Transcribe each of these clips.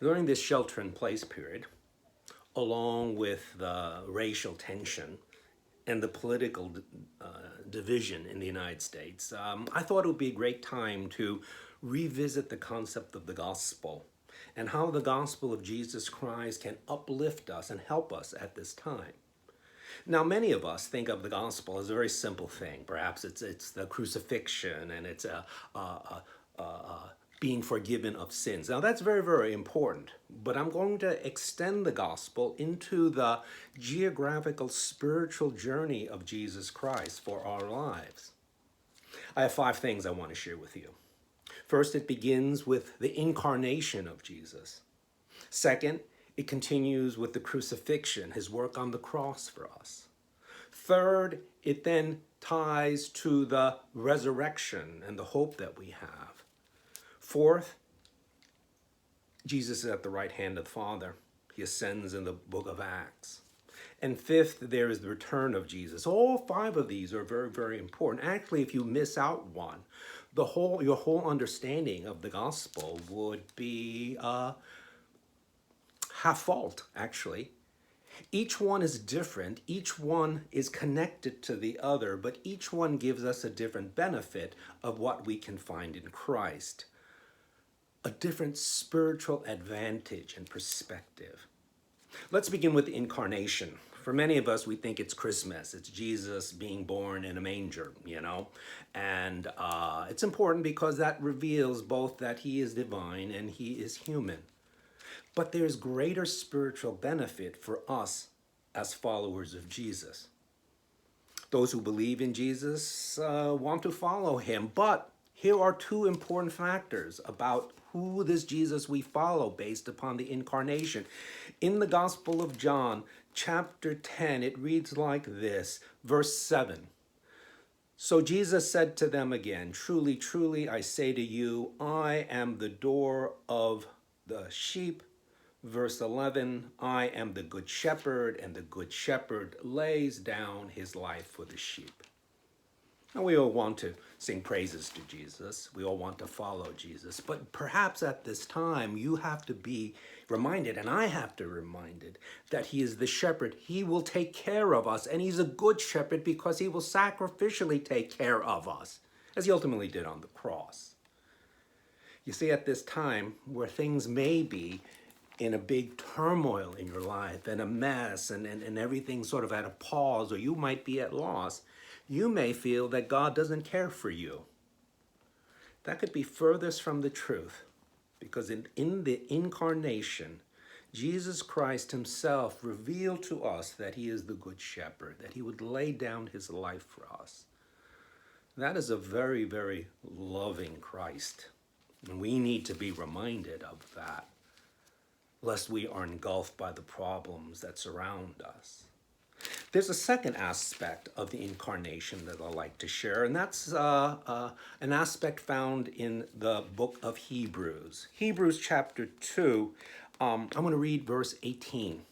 During this shelter-in-place period, along with the racial tension and the political division in the United States, I thought it would be a great time to revisit the concept of the gospel and how the gospel of Jesus Christ can uplift us and help us at this time. Now, many of us think of the gospel as a very simple thing. Perhaps it's the crucifixion and it's being forgiven of sins. Now, that's very, very important. But I'm going to extend the gospel into the geographical spiritual journey of Jesus Christ for our lives. I have 5 things I want to share with you. First, it begins with the incarnation of Jesus. Second, it continues with the crucifixion, his work on the cross for us. Third, it then ties to the resurrection and the hope that we have. Fourth, Jesus is at the right hand of the Father. He ascends in the book of Acts. And fifth, there is the return of Jesus. All 5 of these are very, very important. Actually, if you miss out one, your whole understanding of the gospel would be half fault, actually. Each one is different, each one is connected to the other, but each one gives us a different benefit of what we can find in Christ. A different spiritual advantage and perspective. Let's begin with the incarnation. For many of us, we think it's Christmas. It's Jesus being born in a manger, And it's important because that reveals both that he is divine and he is human. But there's greater spiritual benefit for us as followers of Jesus. Those who believe in Jesus want to follow him. But here are 2 important factors about who this Jesus we follow based upon the incarnation. In the Gospel of John, chapter 10, it reads like this, verse 7. So Jesus said to them again, "Truly, truly, I say to you, I am the door of the sheep." Verse 11, I am the good shepherd, and the good shepherd lays down his life for the sheep. Now, we all want to sing praises to Jesus. We all want to follow Jesus. But perhaps at this time, you have to be reminded, and I have to be reminded, that he is the shepherd. He will take care of us, and he's a good shepherd because he will sacrificially take care of us, as he ultimately did on the cross. You see, at this time, where things may be in a big turmoil in your life and a mess and everything sort of at a pause, or you might be at loss, you may feel that God doesn't care for you. That could be furthest from the truth, because in the incarnation, Jesus Christ himself revealed to us that he is the good shepherd, that he would lay down his life for us. That is a very, very loving Christ, and we need to be reminded of that, lest we are engulfed by the problems that surround us. There's a second aspect of the incarnation that I'd like to share, and that's an aspect found in the book of Hebrews. Hebrews chapter 2, I'm going to read verse 18.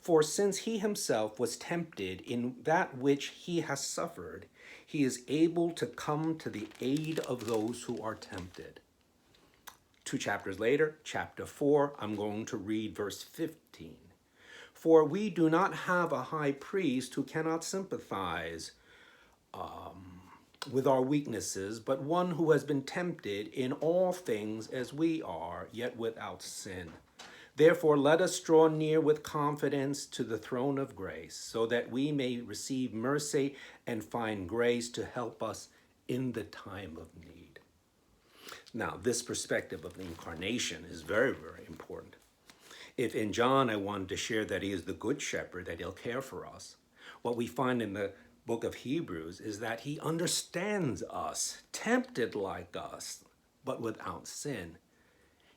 For since he himself was tempted in that which he has suffered, he is able to come to the aid of those who are tempted. 2 chapters later, chapter 4, I'm going to read verse 15. For we do not have a high priest who cannot sympathize with our weaknesses, but one who has been tempted in all things as we are, yet without sin. Therefore, let us draw near with confidence to the throne of grace, so that we may receive mercy and find grace to help us in the time of need. Now, this perspective of the incarnation is very, very important. If in John I wanted to share that he is the good shepherd, that he'll care for us, what we find in the book of Hebrews is that he understands us, tempted like us, but without sin.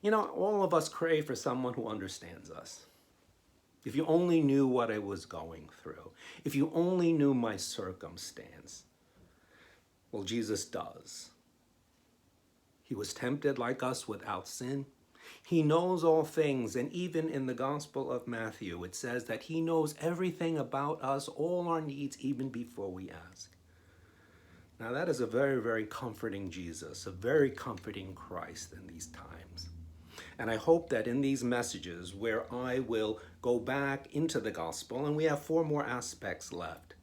You know, all of us crave for someone who understands us. If you only knew what I was going through, if you only knew my circumstance. Well, Jesus does. He was tempted like us without sin. He knows all things, and even in the Gospel of Matthew, it says that he knows everything about us, all our needs, even before we ask. Now that is a very, very comforting Jesus, a very comforting Christ in these times. And I hope that in these messages, where I will go back into the gospel, and we have 4 more aspects left,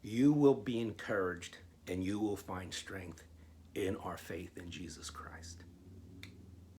you will be encouraged and you will find strength in our faith in Jesus Christ.